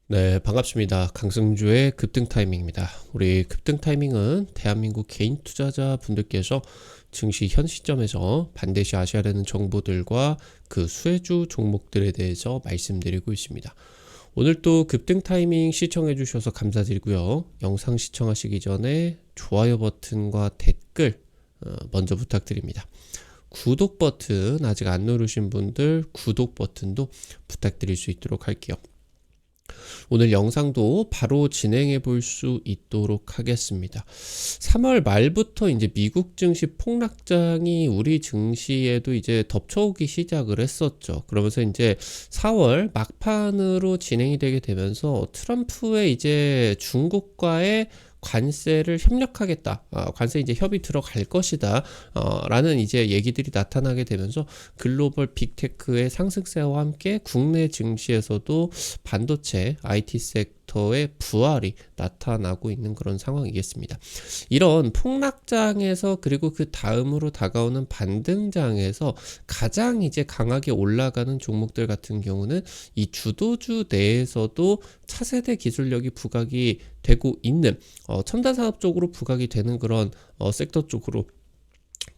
네, 반갑습니다. 강승주의 급등 타이밍입니다. 우리 급등 타이밍은 대한민국 개인 투자자 분들께서 증시 현 시점에서 반드시 아셔야 되는 정보들과 그 수혜주 종목들에 대해서 말씀드리고 있습니다. 오늘 또 급등 타이밍 시청해 주셔서 감사드리고요. 영상 시청하시기 전에 좋아요 버튼과 댓글 먼저 부탁드립니다. 구독 버튼 아직 안 누르신 분들 구독 버튼도 부탁드릴 수 있도록 할게요. 오늘 영상도 바로 진행해 볼 수 있도록 하겠습니다. 3월 말부터 이제 미국 증시 폭락장이 우리 증시에도 이제 덮쳐오기 시작을 했었죠. 그러면서 이제 4월 막판으로 진행이 되게 되면서 트럼프의 이제 중국과의 관세를 협력하겠다. 관세 이제 협의 들어갈 것이다. 라는 이제 얘기들이 나타나게 되면서 글로벌 빅테크의 상승세와 함께 국내 증시에서도 반도체, IT 섹터의 부활이 나타나고 있는 그런 상황이겠습니다. 이런 폭락장에서 그리고 그 다음으로 다가오는 반등장에서 가장 이제 강하게 올라가는 종목들 같은 경우는 이 주도주 내에서도 차세대 기술력이 부각이 되고 있는 첨단 산업 쪽으로 부각이 되는 그런 섹터 쪽으로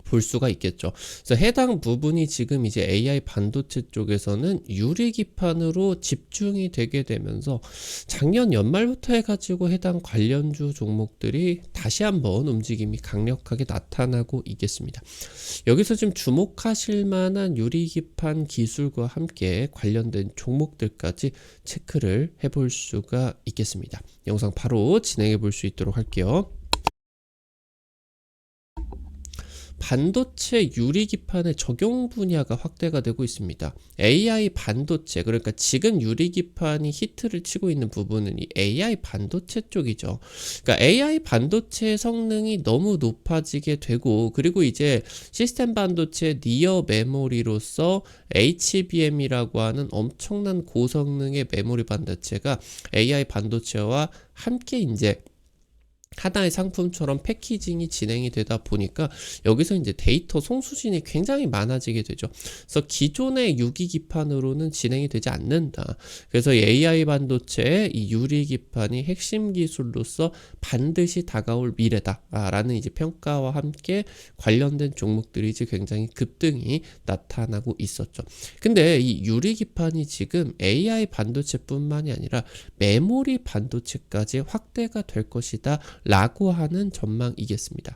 볼 수가 있겠죠. 그래서 해당 부분이 지금 이제 AI 반도체 쪽에서는 유리기판으로 집중이 되게 되면서 작년 연말부터 해가지고 해당 관련주 종목들이 다시 한번 움직임이 강력하게 나타나고 있겠습니다. 여기서 지금 주목하실 만한 유리기판 기술과 함께 관련된 종목들까지 체크를 해볼 수가 있겠습니다. 영상 바로 진행해 볼 수 있도록 할게요. 반도체 유리기판의 적용 분야가 확대가 되고 있습니다. AI 반도체, 그러니까 지금 유리기판이 히트를 치고 있는 부분은 이 AI 반도체 쪽이죠. 그러니까 AI 반도체의 성능이 너무 높아지게 되고, 그리고 이제 시스템 반도체 니어 메모리로서 HBM이라고 하는 엄청난 고성능의 메모리 반도체가 AI 반도체와 함께 이제 하나의 상품처럼 패키징이 진행이 되다 보니까 여기서 이제 데이터 송수진이 굉장히 많아지게 되죠. 그래서 기존의 유기기판으로는 진행이 되지 않는다. 그래서 AI 반도체의 이 유리기판이 핵심 기술로서 반드시 다가올 미래다라는 이제 평가와 함께 관련된 종목들이 이제 굉장히 급등이 나타나고 있었죠. 근데 이 유리기판이 지금 AI 반도체뿐만이 아니라 메모리 반도체까지 확대가 될 것이다 라고 하는 전망이겠습니다.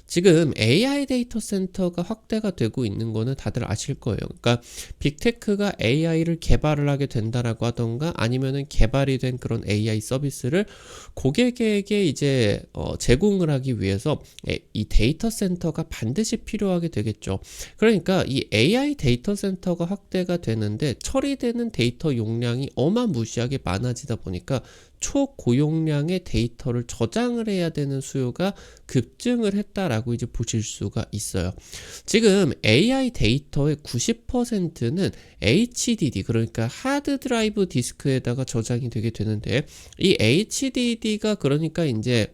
지금 AI 데이터 센터가 확대가 되고 있는 거는 다들 아실 거예요. 그러니까 빅테크가 AI를 개발을 하게 된다라고 하던가 아니면은 개발이 된 그런 AI 서비스를 고객에게 이제 제공을 하기 위해서 이 데이터 센터가 반드시 필요하게 되겠죠. 그러니까 이 AI 데이터 센터가 확대가 되는데 처리되는 데이터 용량이 어마무시하게 많아지다 보니까 초고용량의 데이터를 저장을 해야 되는 수요가 급증을 했다라고 이제 보실 수가 있어요. 지금 AI 데이터의 90%는 HDD, 그러니까 하드 드라이브 디스크에다가 저장이 되게 되는데, 이 HDD가 그러니까 이제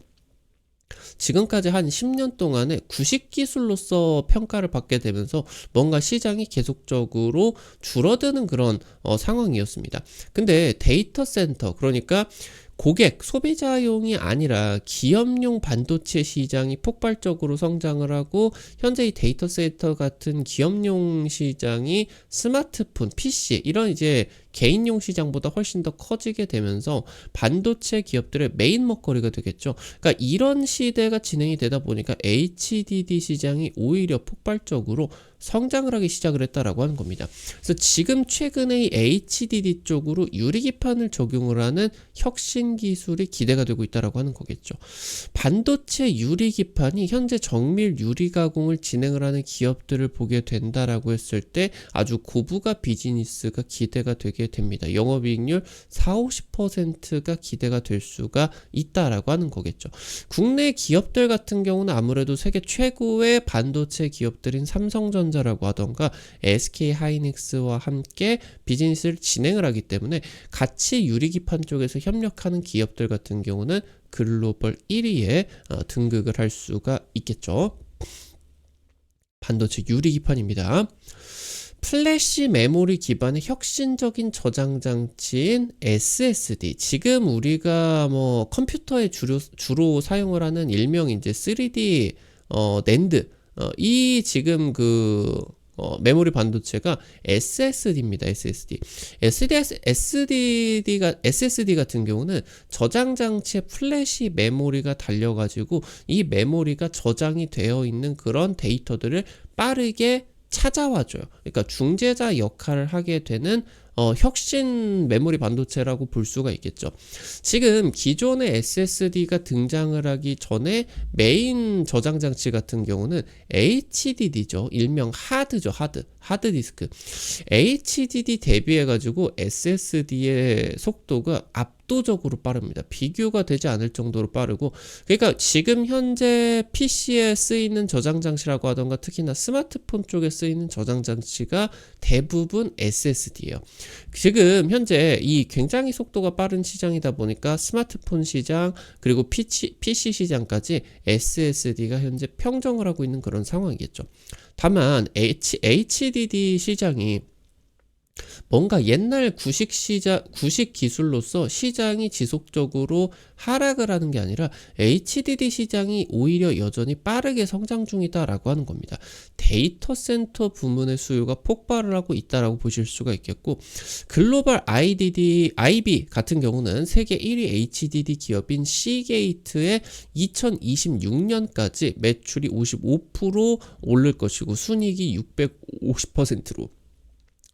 지금까지 한 10년 동안에 구식 기술로서 평가를 받게 되면서 뭔가 시장이 계속적으로 줄어드는 그런 상황이었습니다. 근데 데이터 센터, 그러니까 고객, 소비자용이 아니라 기업용 반도체 시장이 폭발적으로 성장을 하고 현재 이 데이터 센터 같은 기업용 시장이 스마트폰, PC 이런 이제 개인용 시장보다 훨씬 더 커지게 되면서 반도체 기업들의 메인 먹거리가 되겠죠. 그러니까 이런 시대가 진행이 되다 보니까 HDD 시장이 오히려 폭발적으로 성장을 하기 시작을 했다라고 하는 겁니다. 그래서 지금 최근에 이 HDD 쪽으로 유리기판을 적용을 하는 혁신 기술이 기대가 되고 있다라고 하는 거겠죠. 반도체 유리기판이 현재 정밀 유리 가공을 진행을 하는 기업들을 보게 된다라고 했을 때 아주 고부가 비즈니스가 기대가 되게 됩니다. 영업이익률 40-50%가 기대가 될 수가 있다라고 하는 거겠죠. 국내 기업들 같은 경우는 아무래도 세계 최고의 반도체 기업들인 삼성전자라고 하던가 SK하이닉스와 함께 비즈니스를 진행을 하기 때문에 같이 유리기판 쪽에서 협력하는 기업들 같은 경우는 글로벌 1위에 등극을 할 수가 있겠죠. 반도체 유리기판입니다. 플래시 메모리 기반의 혁신적인 저장 장치인 SSD. 지금 우리가 뭐 컴퓨터에 주로 사용을 하는 일명 이제 3D 낸드. 이 지금 메모리 반도체가 SSD입니다. SSD. SSD 같은 경우는 저장 장치에 플래시 메모리가 달려가지고 이 메모리가 저장이 되어 있는 그런 데이터들을 빠르게 찾아와줘요. 그러니까 중재자 역할을 하게 되는 혁신 메모리 반도체라고 볼 수가 있겠죠. 지금 기존의 SSD가 등장을 하기 전에 메인 저장 장치 같은 경우는 HDD죠. 일명 하드죠. 하드 디스크. HDD 대비해 가지고 SSD의 속도가 압도적으로 빠릅니다. 비교가 되지 않을 정도로 빠르고, 그러니까 지금 현재 PC에 쓰이는 저장 장치라고 하던가 특히나 스마트폰 쪽에 쓰이는 저장 장치가 대부분 SSD예요. 지금 현재 이 굉장히 속도가 빠른 시장이다 보니까 스마트폰 시장 그리고 PC 시장까지 SSD가 현재 평정을 하고 있는 그런 상황이겠죠. 다만 HDD 시장이 뭔가 옛날 구식 기술로서 시장이 지속적으로 하락을 하는 게 아니라 HDD 시장이 오히려 여전히 빠르게 성장 중이다라고 하는 겁니다. 데이터 센터 부문의 수요가 폭발을 하고 있다라고 보실 수가 있겠고, 글로벌 IB 같은 경우는 세계 1위 HDD 기업인 시게이트의 2026년까지 매출이 55% 오를 것이고 순이익이 650%로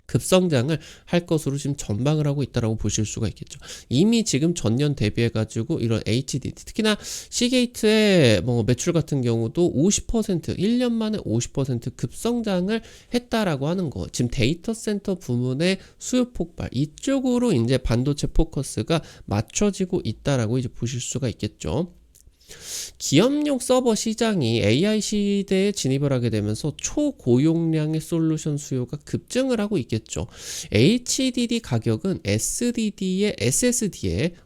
급성장을 할 것으로 지금 전망을 하고 있다라고 보실 수가 있겠죠. 이미 지금 전년 대비해 가지고 이런 HDD, 특히나 시게이트의 뭐 매출 같은 경우도 50% 1년 만에 50% 급성장을 했다라고 하는 거. 지금 데이터 센터 부문의 수요 폭발, 이쪽으로 이제 반도체 포커스가 맞춰지고 있다라고 이제 보실 수가 있겠죠. 기업용 서버 시장이 AI 시대에 진입을 하게 되면서 초고용량의 솔루션 수요가 급증을 하고 있겠죠. HDD 가격은 SSD의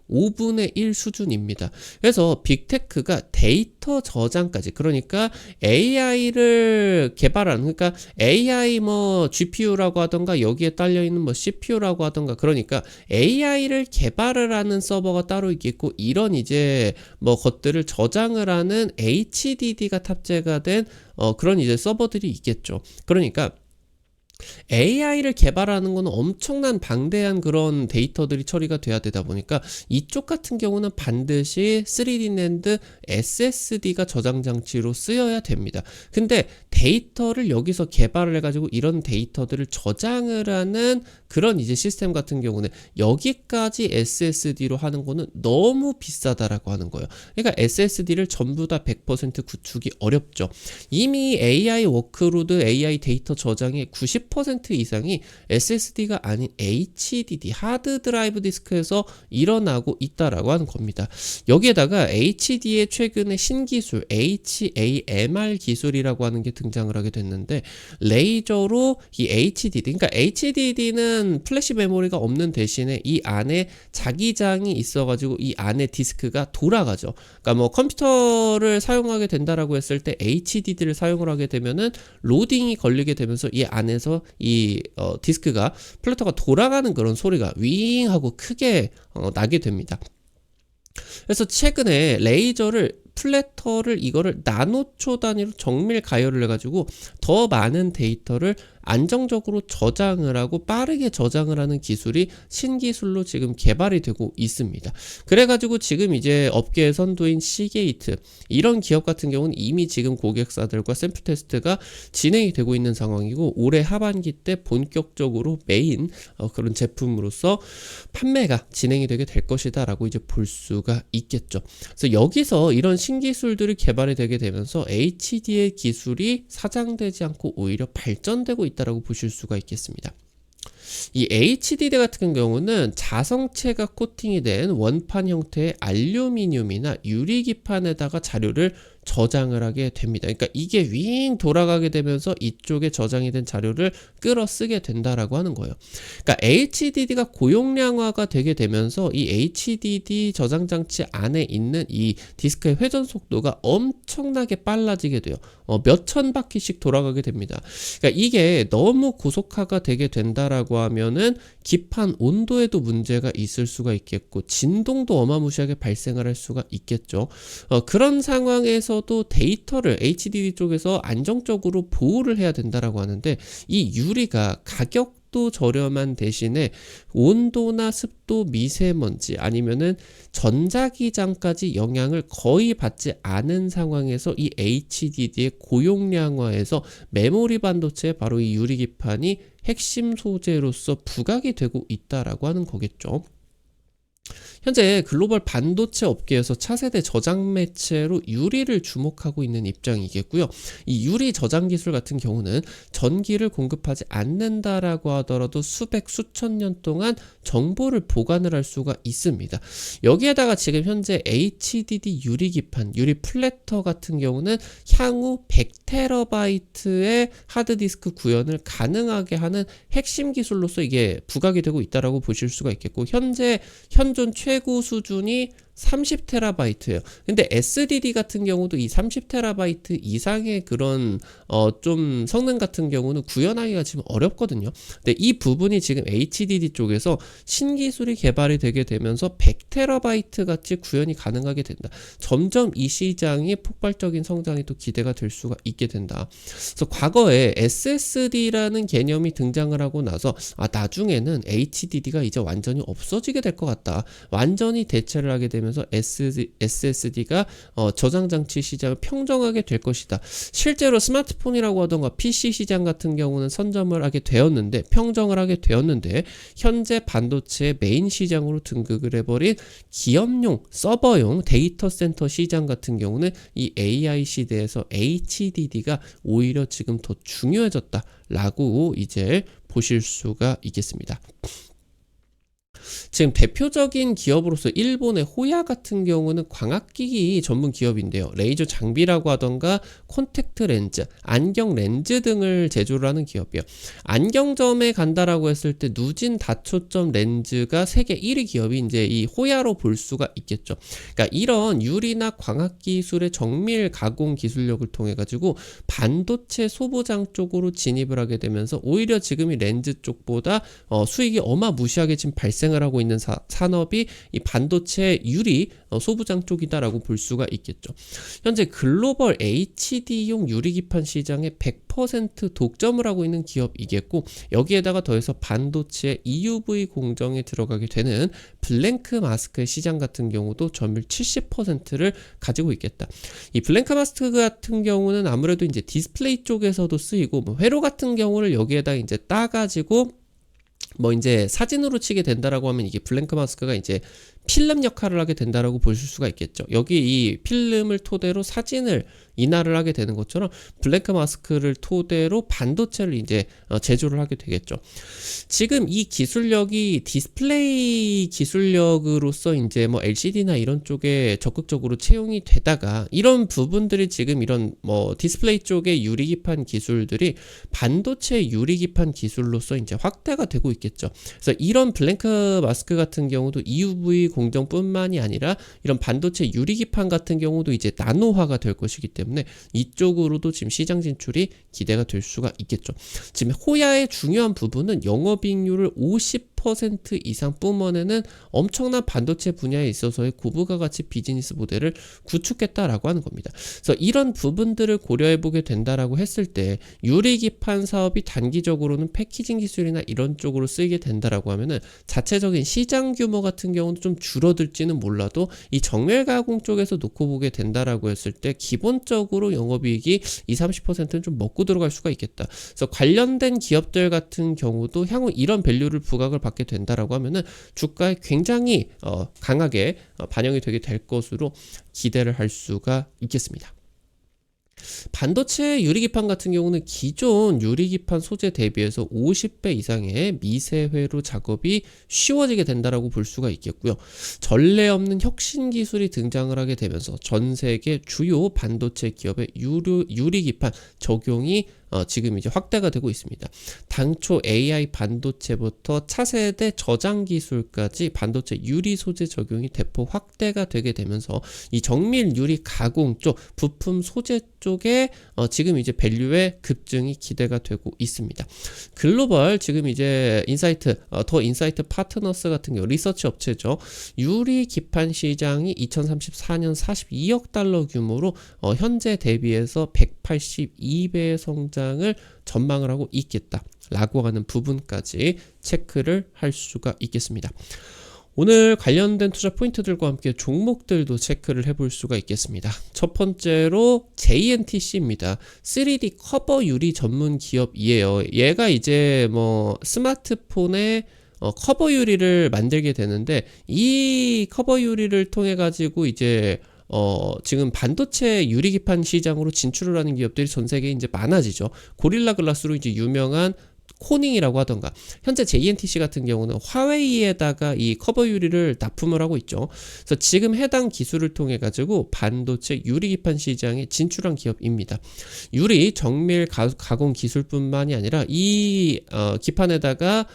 5분의 1 수준입니다. 그래서 빅테크가 데이터 저장까지, 그러니까 AI를 개발하는, 그러니까 AI 뭐 GPU라고 하던가 여기에 딸려 있는 뭐 CPU라고 하던가, 그러니까 AI를 개발을 하는 서버가 따로 있겠고, 이런 이제 뭐 것들을 저장을 하는 HDD가 탑재가 된 그런 이제 서버들이 있겠죠. 그러니까 AI를 개발하는 거는 엄청난 방대한 그런 데이터들이 처리가 돼야 되다 보니까 이쪽 같은 경우는 반드시 3D 낸드 SSD가 저장 장치로 쓰여야 됩니다. 근데 데이터를 여기서 개발을 해가지고 이런 데이터들을 저장을 하는 그런 이제 시스템 같은 경우는 여기까지 SSD로 하는 거는 너무 비싸다라고 하는 거예요. 그러니까 SSD를 전부 다 100% 구축이 어렵죠. 이미 AI 워크로드, AI 데이터 저장의 90% 이상이 SSD가 아닌 HDD, 하드 드라이브 디스크에서 일어나고 있다라고 하는 겁니다. 여기에다가 HD의 최근의 신기술 HAMR 기술이라고 하는 게 등장을 하게 됐는데, 레이저로 이 HDD, 그러니까 HDD는 플래시 메모리가 없는 대신에 이 안에 자기장이 있어가지고 이 안에 디스크가 돌아가죠. 그러니까 뭐 컴퓨터를 사용하게 된다라고 했을 때 HDD를 사용을 하게 되면은 로딩이 걸리게 되면서 이 안에서 이 디스크가 플래터가 돌아가는 그런 소리가 윙 하고 크게 나게 됩니다. 그래서 최근에 플래터를 이거를 나노초 단위로 정밀 가열을 해가지고 더 많은 데이터를 안정적으로 저장을 하고 빠르게 저장을 하는 기술이 신기술로 지금 개발이 되고 있습니다. 그래가지고 지금 이제 업계의 선두인 시게이트, 이런 기업 같은 경우는 이미 지금 고객사들과 샘플 테스트가 진행이 되고 있는 상황이고, 올해 하반기 때 본격적으로 메인 그런 제품으로서 판매가 진행이 되게 될 것이다 라고 이제 볼 수가 있겠죠. 그래서 여기서 이런 신기술들이 개발이 되게 되면서 HD의 기술이 사장되지 않고 오히려 발전되고 있다라고 보실 수가 있겠습니다. 이 HDD 같은 경우는 자성체가 코팅이 된 원판 형태의 알루미늄이나 유리기판에다가 자료를 저장을 하게 됩니다. 그러니까 이게 윙 돌아가게 되면서 이쪽에 저장이 된 자료를 끌어 쓰게 된다라고 하는 거예요. 그러니까 HDD가 고용량화가 되게 되면서 이 HDD 저장 장치 안에 있는 이 디스크의 회전 속도가 엄청나게 빨라지게 돼요. 몇천 바퀴씩 돌아가게 됩니다. 그러니까 이게 너무 고속화가 되게 된다라고 하면은 기판 온도에도 문제가 있을 수가 있겠고 진동도 어마무시하게 발생을 할 수가 있겠죠. 그런 상황에서도 데이터를 HDD 쪽에서 안정적으로 보호를 해야 된다라고 하는데 이 유리가 가격도 저렴한 대신에 온도나 습도, 미세먼지 아니면은 전자기장까지 영향을 거의 받지 않은 상황에서 이 HDD의 고용량화에서 메모리 반도체에 바로 이 유리기판이 핵심 소재로서 부각이 되고 있다라고 하는 거겠죠. 현재 글로벌 반도체 업계에서 차세대 저장 매체로 유리를 주목하고 있는 입장이겠고요. 이 유리 저장 기술 같은 경우는 전기를 공급하지 않는다라고 하더라도 수백 수천 년 동안 정보를 보관을 할 수가 있습니다. 여기에다가 지금 현재 HDD 유리 기판, 유리 플래터 같은 경우는 향후 100TB의 하드디스크 구현을 가능하게 하는 핵심 기술로서 이게 부각이 되고 있다라고 보실 수가 있겠고 현재 현존 최고 수준이 30TB예요. 근데 SDD 같은 경우도 이 30TB 이상의 그런 좀 성능 같은 경우는 구현하기가 지금 어렵거든요. 근데 이 부분이 지금 HDD 쪽에서 신기술이 개발이 되게 되면서 100TB 같이 구현이 가능하게 된다. 점점 이 시장이 폭발적인 성장이 또 기대가 될 수가 있게 된다. 그래서 과거에 SSD라는 개념이 등장을 하고 나서 나중에는 HDD가 이제 완전히 없어지게 될 것 같다. 완전히 대체를 하게 되면서 SSD가 저장 장치 시장을 평정하게 될 것이다. 실제로 스마트폰이라고 하던가 PC 시장 같은 경우는 선점을 하게 되었는데 평정을 하게 되었는데 현재 반도체의 메인 시장으로 등극을 해버린 기업용 서버용 데이터 센터 시장 같은 경우는 이 AI 시대에서 HDD가 오히려 지금 더 중요해졌다라고 이제 보실 수가 있겠습니다. 지금 대표적인 기업으로서 일본의 호야 같은 경우는 광학기기 전문 기업인데요. 레이저 장비라고 하던가 콘택트 렌즈, 안경 렌즈 등을 제조를 하는 기업이에요. 안경점에 간다라고 했을 때 누진 다초점 렌즈가 세계 1위 기업이 이제 이 호야로 볼 수가 있겠죠. 그러니까 이런 유리나 광학기술의 정밀 가공 기술력을 통해 가지고 반도체 소부장 쪽으로 진입을 하게 되면서 오히려 지금 이 렌즈 쪽보다 수익이 어마무시하게 지금 발생을 하고 있는 산업이 이 반도체 유리 소부장 쪽이다라고 볼 수가 있겠죠. 현재 글로벌 HD용 유리기판 시장의 100% 독점을 하고 있는 기업이겠고 여기에다가 더해서 반도체 EUV 공정에 들어가게 되는 블랭크 마스크의 시장 같은 경우도 점유율 70%를 가지고 있겠다. 이 블랭크 마스크 같은 경우는 아무래도 이제 디스플레이 쪽에서도 쓰이고 회로 같은 경우를 여기에다 이제 따가지고 이제 사진으로 치게 된다라고 하면 이게 블랭크 마스크가 이제 필름 역할을 하게 된다라고 보실 수가 있겠죠. 여기 이 필름을 토대로 사진을 인화를 하게 되는 것처럼 블랭크 마스크를 토대로 반도체를 이제 제조를 하게 되겠죠. 지금 이 기술력이 디스플레이 기술력으로서 이제 LCD나 이런 쪽에 적극적으로 채용이 되다가 이런 부분들이 지금 이런 디스플레이 쪽의 유리기판 기술들이 반도체 유리기판 기술로서 이제 확대가 되고 있겠죠. 그래서 이런 블랭크 마스크 같은 경우도 EUV 공정뿐만이 아니라 이런 반도체 유리기판 같은 경우도 이제 나노화가 될 것이기 때문에 이쪽으로도 지금 시장 진출이 기대가 될 수가 있겠죠. 지금 호야의 중요한 부분은 영업이익률을 50% 이상 뿜어내는 엄청난 반도체 분야에 있어서의 고부가 가치 비즈니스 모델을 구축했다라고 하는 겁니다. 그래서 이런 부분들을 고려해보게 된다라고 했을 때 유리기판 사업이 단기적으로는 패키징 기술이나 이런 쪽으로 쓰이게 된다라고 하면은 자체적인 시장 규모 같은 경우는 좀 줄어들지는 몰라도 이 정밀 가공 쪽에서 놓고 보게 된다라고 했을 때 기본적으로 영업이익이 20-30%는 좀 먹고 들어갈 수가 있겠다. 그래서 관련된 기업들 같은 경우도 향후 이런 밸류를 부각을 받게 된다라고 하면은 주가에 굉장히 강하게 반영이 되게 될 것으로 기대를 할 수가 있겠습니다. 반도체 유리기판 같은 경우는 기존 유리기판 소재 대비해서 50배 이상의 미세회로 작업이 쉬워지게 된다라고 볼 수가 있겠고요. 전례 없는 혁신 기술이 등장을 하게 되면서 전 세계 주요 반도체 기업의 유리기판 적용이 지금 이제 확대가 되고 있습니다. 당초 AI 반도체부터 차세대 저장 기술까지 반도체 유리 소재 적용이 대폭 확대가 되게 되면서 이 정밀 유리 가공 쪽, 부품 소재 쪽에 지금 이제 밸류의 급증이 기대가 되고 있습니다. 글로벌 지금 이제 더 인사이트 파트너스 같은 경우 리서치 업체죠. 유리 기판 시장이 2034년 42억 달러 규모로 현재 대비해서 182배의 성장을 전망을 하고 있겠다라고 하는 부분까지 체크를 할 수가 있겠습니다. 오늘 관련된 투자 포인트들과 함께 종목들도 체크를 해볼 수가 있겠습니다. 첫 번째로 JNTC입니다. 3D 커버 유리 전문 기업이에요. 얘가 이제 뭐 스마트폰에 커버 유리를 만들게 되는데 이 커버 유리를 통해 가지고 이제 지금 반도체 유리기판 시장으로 진출을 하는 기업들이 전 세계에 이제 많아지죠. 고릴라 글라스로 이제 유명한 코닝이라고 하던가, 현재 JNTC 같은 경우는 화웨이에다가 이 커버 유리를 납품을 하고 있죠. 그래서 지금 해당 기술을 통해 가지고 반도체 유리기판 시장에 진출한 기업입니다. 유리 정밀 가공 기술뿐만이 아니라 이 기판에다가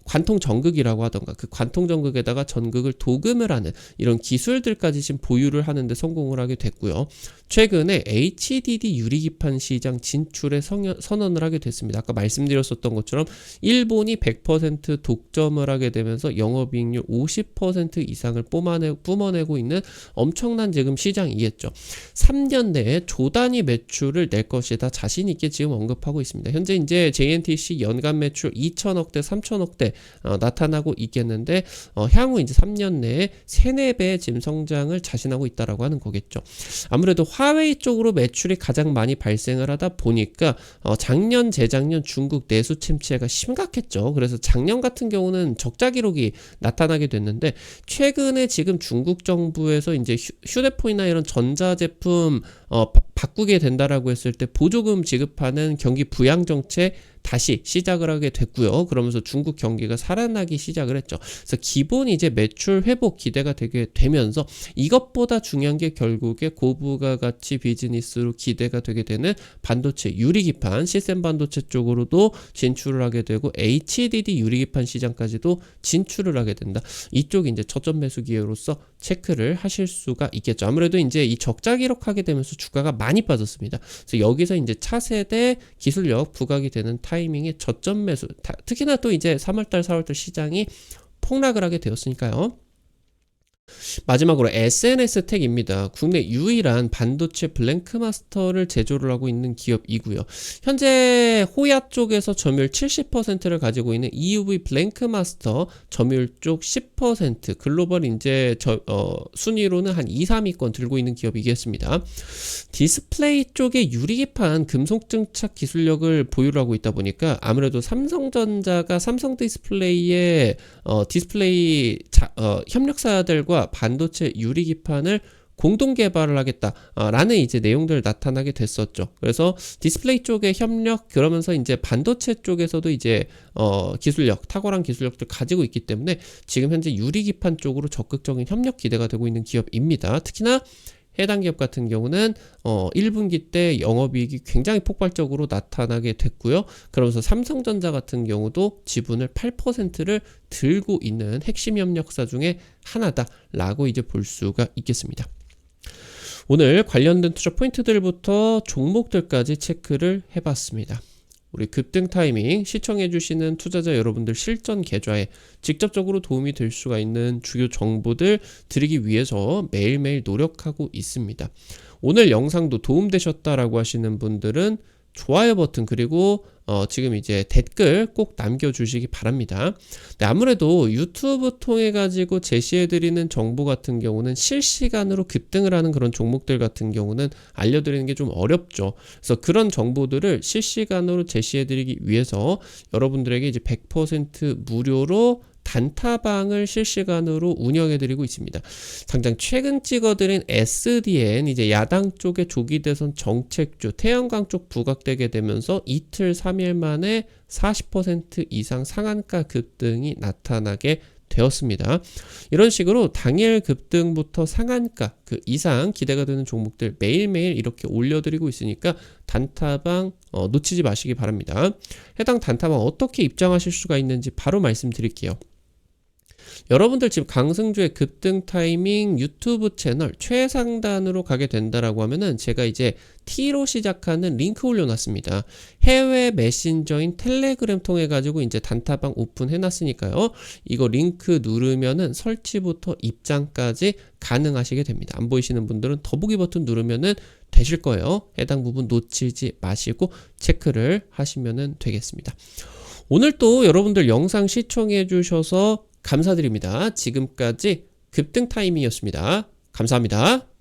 관통 전극이라고 하던가 그 관통 전극에다가 전극을 도금을 하는 이런 기술들까지 지금 보유를 하는데 성공을 하게 됐고요. 최근에 HDD 유리기판 시장 진출에 선언을 하게 됐습니다. 아까 말씀드렸었던 것처럼 일본이 100% 독점을 하게 되면서 영업이익률 50% 이상을 뿜어내고 있는 엄청난 지금 시장이겠죠. 3년 내에 조 단위 매출을 낼 것이다 자신 있게 지금 언급하고 있습니다. 현재 이제 JNTC 연간 매출 2천억대 3천억대 나타나고 있겠는데 향후 이제 3년 내에 3-4배의 지금 성장을 자신하고 있다라고 하는 거겠죠. 아무래도 화웨이 쪽으로 매출이 가장 많이 발생을 하다 보니까 작년 재작년 중국 내수 침체가 심각했죠. 그래서 작년 같은 경우는 적자 기록이 나타나게 됐는데 최근에 지금 중국 정부에서 이제 휴대폰이나 이런 전자제품 바꾸게 된다라고 했을 때 보조금 지급하는 경기 부양 정책 다시 시작을 하게 됐고요. 그러면서 중국 경기가 살아나기 시작을 했죠. 그래서 기본 이제 매출 회복 기대가 되게 되면서 이것보다 중요한 게 결국에 고부가 가치 비즈니스로 기대가 되게 되는 반도체 유리기판 시스템 반도체 쪽으로도 진출을 하게 되고 HDD 유리기판 시장까지도 진출을 하게 된다. 이쪽이 이제 저점 매수 기회로서 체크를 하실 수가 있겠죠. 아무래도 이제 이 적자 기록하게 되면서 주가가 많이 빠졌습니다. 그래서 여기서 이제 차세대 기술력 부각이 되는 타이밍에 저점 매수, 특히나 또 이제 3월달 4월달 시장이 폭락을 하게 되었으니까요. 마지막으로 SNS텍입니다. 국내 유일한 반도체 블랭크 마스터를 제조를 하고 있는 기업이고요. 현재 호야 쪽에서 점유율 70%를 가지고 있는 EUV 블랭크 마스터 점유율 쪽 10%, 글로벌 이제 순위로는 한 2, 3위권 들고 있는 기업이겠습니다. 디스플레이 쪽에 유리기판 금속 증착 기술력을 보유를 하고 있다 보니까 아무래도 삼성전자가 삼성 디스플레이의 디스플레이 협력사들과 반도체 유리기판을 공동 개발을 하겠다라는 이제 내용들 나타나게 됐었죠. 그래서 디스플레이 쪽의 협력, 그러면서 이제 반도체 쪽에서도 이제 기술력, 탁월한 기술력들 가지고 있기 때문에 지금 현재 유리기판 쪽으로 적극적인 협력 기대가 되고 있는 기업입니다. 특히나 해당 기업 같은 경우는 1분기 때 영업이익이 굉장히 폭발적으로 나타나게 됐고요. 그러면서 삼성전자 같은 경우도 지분을 8%를 들고 있는 핵심 협력사 중에 하나다라고 이제 볼 수가 있겠습니다. 오늘 관련된 투자 포인트들부터 종목들까지 체크를 해봤습니다. 우리 급등 타이밍 시청해주시는 투자자 여러분들 실전 계좌에 직접적으로 도움이 될 수가 있는 주요 정보들 드리기 위해서 매일매일 노력하고 있습니다. 오늘 영상도 도움되셨다라고 하시는 분들은 좋아요 버튼 그리고 지금 이제 댓글 꼭 남겨주시기 바랍니다. 네, 아무래도 유튜브 통해 가지고 제시해드리는 정보 같은 경우는 실시간으로 급등을 하는 그런 종목들 같은 경우는 알려드리는 게 좀 어렵죠. 그래서 그런 정보들을 실시간으로 제시해드리기 위해서 여러분들에게 이제 100% 무료로 단타방을 실시간으로 운영해드리고 있습니다. 당장 최근 찍어드린 SDN 이제 야당 쪽의 조기 대선 정책주 태양광 쪽 부각되게 되면서 이틀 3일 만에 40% 이상 상한가 급등이 나타나게 되었습니다. 이런 식으로 당일 급등부터 상한가 그 이상 기대가 되는 종목들 매일매일 이렇게 올려드리고 있으니까 단타방 놓치지 마시기 바랍니다. 해당 단타방 어떻게 입장하실 수가 있는지 바로 말씀드릴게요. 여러분들 지금 강승주의 급등 타이밍 유튜브 채널 최상단으로 가게 된다라고 하면은 제가 이제 T로 시작하는 링크 올려놨습니다. 해외 메신저인 텔레그램 통해 가지고 이제 단타방 오픈해 놨으니까요. 이거 링크 누르면은 설치부터 입장까지 가능하시게 됩니다. 안 보이시는 분들은 더보기 버튼 누르면은 되실 거예요. 해당 부분 놓치지 마시고 체크를 하시면은 되겠습니다. 오늘 또 여러분들 영상 시청해 주셔서 감사드립니다. 지금까지 급등 타이밍이었습니다. 감사합니다.